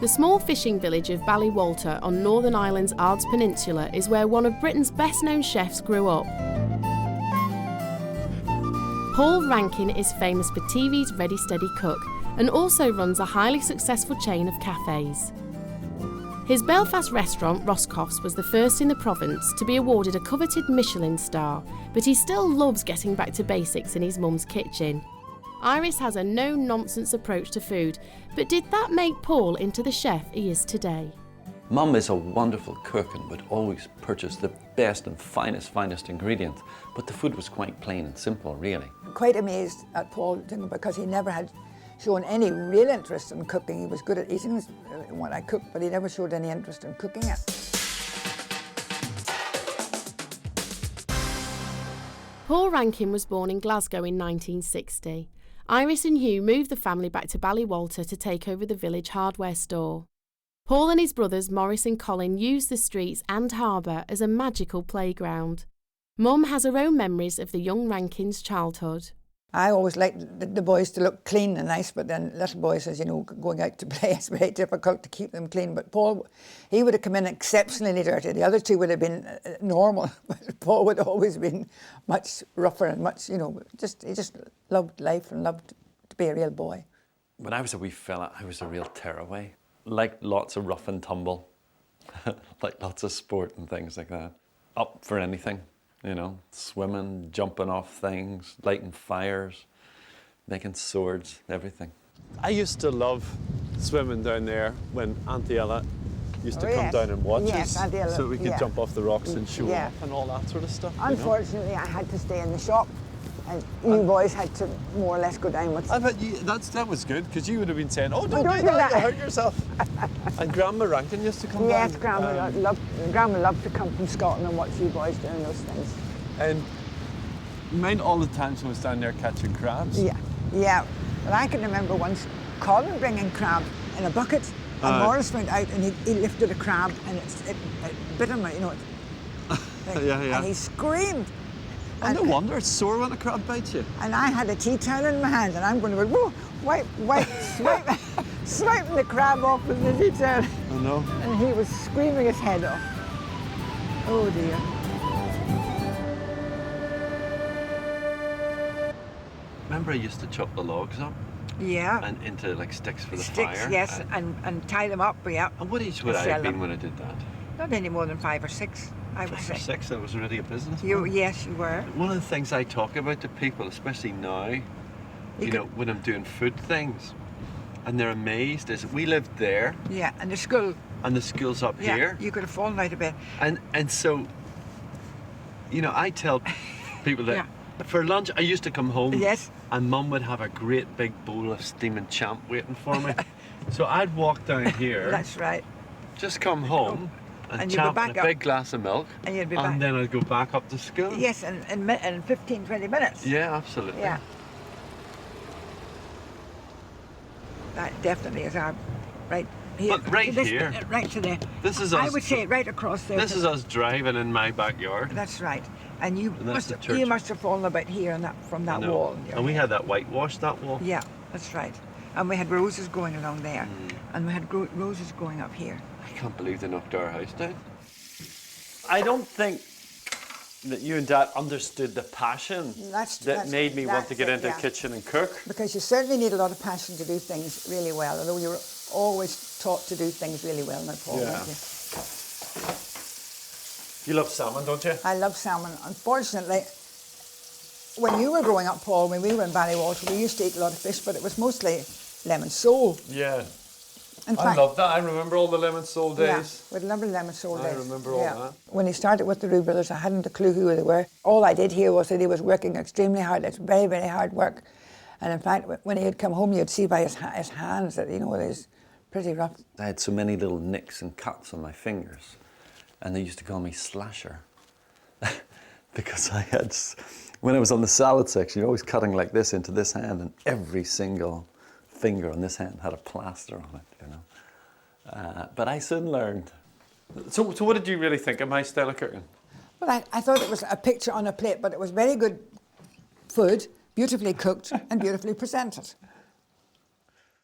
The small fishing village of Ballywalter on Northern Ireland's Ards Peninsula is where one of Britain's best-known chefs grew up. Paul Rankin is famous for TV's Ready Steady Cook and also runs a highly successful chain of cafes. His Belfast restaurant, Roscoff's, was the first in the province to be awarded a coveted Michelin star, but he still loves getting back to basics in his mum's kitchen. Iris has a no-nonsense approach to food, but did that make Paul into the chef he is today? Mum is a wonderful cook and would always purchase the best and finest ingredients, but the food was quite plain and simple, really. Quite amazed at Paul because he never had shown any real interest in cooking. He was good at eating what I cooked, but he never showed any interest in cooking it. Paul Rankin was born in Glasgow in 1960. Iris and Hugh moved the family back to Ballywalter to take over the village hardware store. Paul and his brothers Maurice and Colin used the streets and harbour as a magical playground. Mum has her own memories of the young Rankins' childhood. I always liked the boys to look clean and nice, but then little boys, as you know, going out to play, it's very difficult to keep them clean. But Paul, he would have come in exceptionally dirty. The other two would have been normal, but Paul would have always been much rougher and much, you know, he just loved life and loved to be a real boy. When I was a wee fella, I was a real tearaway. Liked lots of rough and tumble, like lots of sport and things like that. Up for anything. You know, swimming, jumping off things, lighting fires, making swords, everything. I used to love swimming down there when Auntie Ella used to come down and watch us, so we could jump off the rocks and show off and all that sort of stuff. Unfortunately, I had to stay in the shop, and you boys had to more or less go down with. I bet that was good, because you would have been saying, "Oh, don't do that, you'll hurt yourself." And Grandma Rankin used to come down. Yes, Grandma loved to come from Scotland and watch you boys doing those things. And you mind all the times I was down there catching crabs? Yeah. But I can remember once Colin bringing crab in a bucket, and Maurice went out and he lifted a crab, and it bit him, you know. And he screamed. And no wonder, it's sore when a crab bites you. And I had a tea towel in my hand, and I'm going to go, whoa, swiping the crab off with the tea towel. I know. And he was screaming his head off. Oh dear. Remember I used to chop the logs up? Yeah. And into like sticks for the fire? Sticks, yes, and tie them up, yeah. And what age would I have been when I did that? Not any more than 5 or 6, I would say. 5 or 6, that was really a business. Yes, you were. One of the things I talk about to people, especially now, you know, when I'm doing food things, and they're amazed, is we lived there. Yeah, and the school. And the school's up here. You could have fallen out of bed. And so, you know, I tell people that for lunch I used to come home. Yes. And Mum would have a great big bowl of steaming champ waiting for me. So I'd walk down here. That's right. Just come home and champ in a big glass of milk. And you'd be back. And then I'd go back up to school. Yes, in 15, 20 minutes. Yeah, absolutely. Yeah. That definitely is our right here. But right here. Right to there. This is us. I would say right across there. This is us driving in my backyard. That's right. And you must have fallen about here from that wall. And we had that whitewashed, that wall. Yeah, that's right. And we had roses going along there. And we had roses going up here. I can't believe they knocked our house down. I don't think that you and Dad understood the passion that made me want to get into the kitchen and cook. Because you certainly need a lot of passion to do things really well, although you were always taught to do things really well, now, Paul, weren't you? You love salmon, don't you? I love salmon. Unfortunately, when you were growing up, Paul, when we were in Ballywalter, we used to eat a lot of fish, but it was mostly lemon sole. Yeah. In fact, I love that. I remember all the lemon sole days. Yeah, with lovely lemon sole days. I remember all that. When he started with the Roux Brothers, I hadn't a clue who they were. All I did hear was that he was working extremely hard. It's very, very hard work. And in fact, when he had come home, you'd see by his hands that, you know, it was pretty rough. I had so many little nicks and cuts on my fingers, and they used to call me Slasher. Because I had, when I was on the salad section, you're always cutting like this into this hand, and every single finger on this hand had a plaster on it, you know. But I soon learned. So what did you really think of my style of cooking? Well, I thought it was a picture on a plate, but it was very good food, beautifully cooked and beautifully presented.